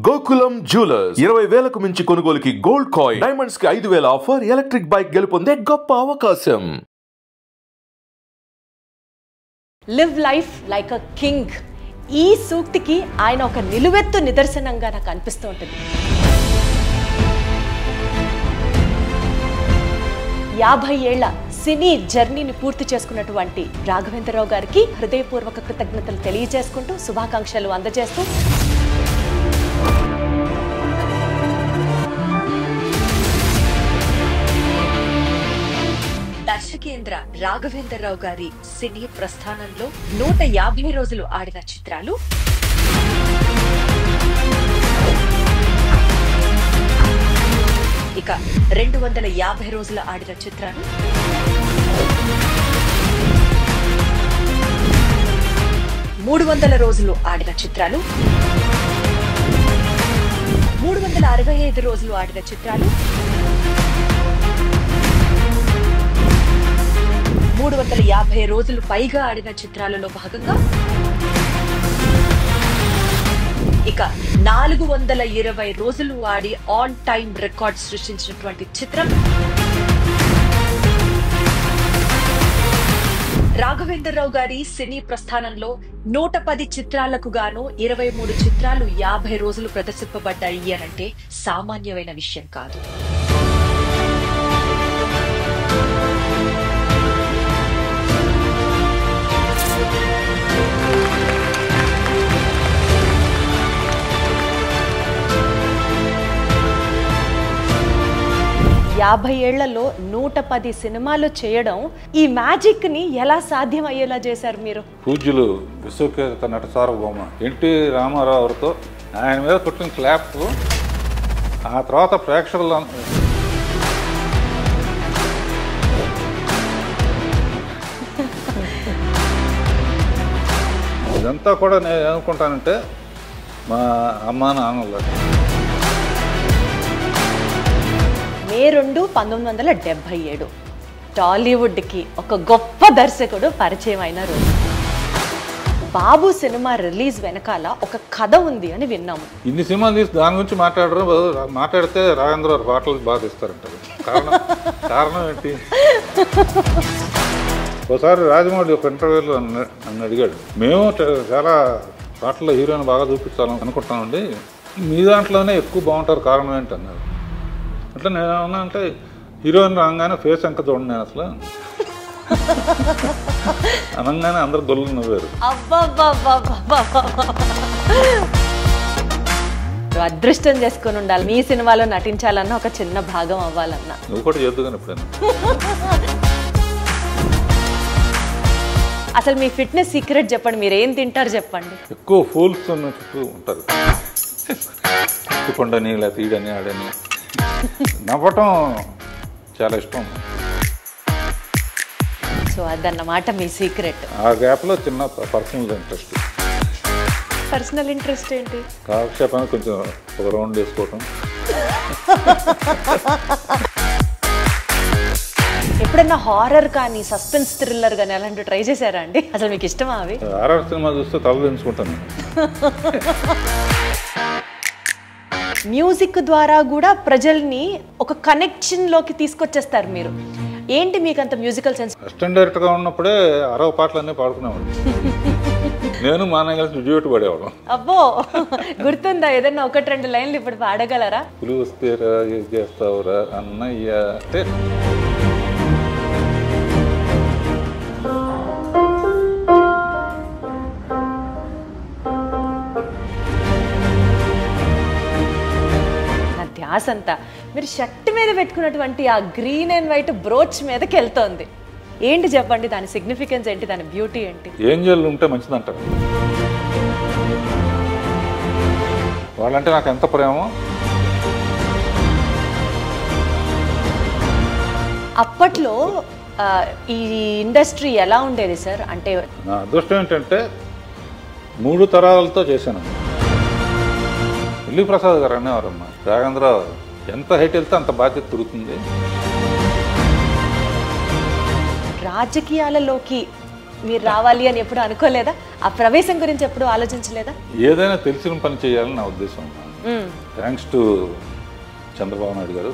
Gokulam jewellers 20,000కు మించి కొనుగోలుకి gold coin, diamonds కి 5,000 ఆఫర్, ఎలక్ట్రిక్ బైక్ గెలుపొందే గొప్ప అవకాశం. Live life like a king. ఈ సూక్తికి ఆయన ఒక నిలువెత్తు నిదర్శనంగా నాకు అనిపిస్తూ ఉంటుంది. 50 ఏళ్ల సినీ జర్నీని పూర్తి చేసుకున్నటువంటి రాఘవేంద్రరావు గారికి హృదయపూర్వక కృతజ్ఞతలు తెలియజేసుకుంటూ శుభాకాంక్షలు అందజేస్తూ దర్శకేంద్ర రాఘవేంద్రరావు గారి సినీ ప్రస్థానంలో 150 రోజులు ఆడిన చిత్రాలు, ఇక 250 రోజులు ఆడిన చిత్రాలు, 300 రోజులు ఆడిన చిత్రాలు, 365 రోజులు ఆడిన చిత్రాలు, 350 రోజులు పైగా ఆడిన చిత్రాలలో భాగంగా ఇక 420 రోజులు ఆడి ఆల్ టైమ్ రికార్డ్ సృష్టించినటువంటి చిత్రం రాఘవేంద్రరావు గారి సినీ ప్రస్థానంలో 110 చిత్రాలకు గాను 23 చిత్రాలు 50 రోజులు ప్రదర్శింపబడ్డాయి అనంటే సామాన్యమైన విషయం కాదు. యాభై ఏళ్లలో 110 సినిమాలు చేయడం, ఈ మ్యాజిక్ ని ఎలా సాధ్యం అయ్యేలా చేశారు మీరు? పూజ్యులు విశ్వకేత నట సార్వభౌమ ఎన్టీ రామారావుతో ఆయన మీద కొట్టిన క్లాప్, ఆ తర్వాత ప్రేక్షకులు ఇదంతా కూడా నేను ఏమనుకుంటానంటే మా అమ్మా నాన్నలు. మే 2, 1977 టాలీవుడ్కి ఒక గొప్ప దర్శకుడు పరిచయం అయిన రోజు. బాబు సినిమా రిలీజ్ వెనకాల ఒక కథ ఉంది అని విన్నాము. ఇన్ని సినిమాలు తీసి దాని గురించి మాట్లాడితే రాఘవేంద్ర పాటలు బాగా తీస్తారంటారు. కారణం ఏంటి? ఒకసారి రాజమౌళి ఒక ఇంటర్వ్యూలో నన్ను అడిగాడు, మేము చాలా పాటల్లో హీరోయిన్ బాగా చూపించాలని అనుకుంటామండి, మీ దాంట్లోనే ఎక్కువ బాగుంటారు, కారణం ఏంటి అన్నారు. అట్లా నేను ఏమన్నా అంటే హీరోయిన్ రాగానే ఫేస్ ఎంక చూడండి, నేను అసలు అనగానే అందరు గొల్లు నవ్వారు. అదృష్టం చేసుకుని ఉండాలి, మీ సినిమాలో నటించాలన్నా ఒక చిన్న భాగం అవ్వాలన్నా. నువ్వు కూడా చేద్దుగాని ఎప్పుడైనా. అసలు మీ ఫిట్నెస్ సీక్రెట్ చెప్పండి, మీరు ఏం తింటారు చెప్పండి. ఎక్కువ ఫూల్స్ చుట్టూ ఉంటారు, కొండని ఇలా తీయడని ఆడని. నవ్వటం చాలా ఇష్టం. సో అదన్నమాట మీ సీక్రెట్. ఆ గ్యాప్లో చిన్న పర్సనల్ ఇంట్రెస్ట్. పర్సనల్ ఇంట్రెస్ట్ ఏంటి? కాలక్షేపానికి కొంచెం ఒక రౌండ్ వేసుకోవటం. ఎప్పుడన్నా హారర్ కానీ సస్పెన్స్ థ్రిల్లర్ కానీ అలాంటివి ట్రై చేశారా అండి? అసలు మీకు ఇష్టమా అవి? హారర్ సినిమా చూస్తే తల దించుకుంటాను. మ్యూజిక్ ద్వారా కూడా ప్రజల్ని ఒక కనెక్షన్ లోకి తీసుకొచ్చేస్తారు మీరు. ఏంటి మీకు అంత మ్యూజికల్ సెన్స్? అసిస్టెంట్ డైరెక్టర్గా ఉన్నప్పుడే 60 పాటలన్నీ పాడుకునేవాడు. నేను మా అన్నయ్య కలిసి డ్యూట్ పడేవాళ్ళం. అబ్బో, గుర్తుందా? ఏదన్నా 1-2 లైన్లు ఇప్పుడు పాడగలరా? పులి వస్తేరా ఏం చేస్తావురా అన్నయ్య అంటే. ధ్యాస అంతా మీరు షర్ట్ మీద పెట్టుకున్నటువంటి ఆ గ్రీన్ అండ్ వైట్ బ్రోచ్ మీదకి వెళ్తోంది. ఏంటి చెప్పండి, దాని సిగ్నిఫికెన్స్ ఏంటి, దాని బ్యూటీ ఏంటి? ఏంజల్ ఉంటే మంచిదంటారు. వాళ్ళంటే నాకు ఎంత ప్రేమో. అప్పట్లో ఈ ఇండస్ట్రీ ఎలా ఉండేది సార్? అంటే నా అదృష్టం ఏంటంటే 3 తరాలతో చేశాను. విల్లి ప్రసాద్ గారు అనేవారమ్మా, రాఘవేంద్ర ఎంత హైట్ వెళ్తే అంత బాధ్యత తిరుగుతుంది. రాజకీయాలలోకి మీరు రావాలి అని ఎప్పుడు అనుకోలేదా? ఆ ప్రవేశం గురించి ఎప్పుడు ఆలోచించలేదా? ఏదైనా తెలిసిన పని చేయాలని నా ఉద్దేశం. థ్యాంక్స్ టు చంద్రబాబు నాయుడు గారు.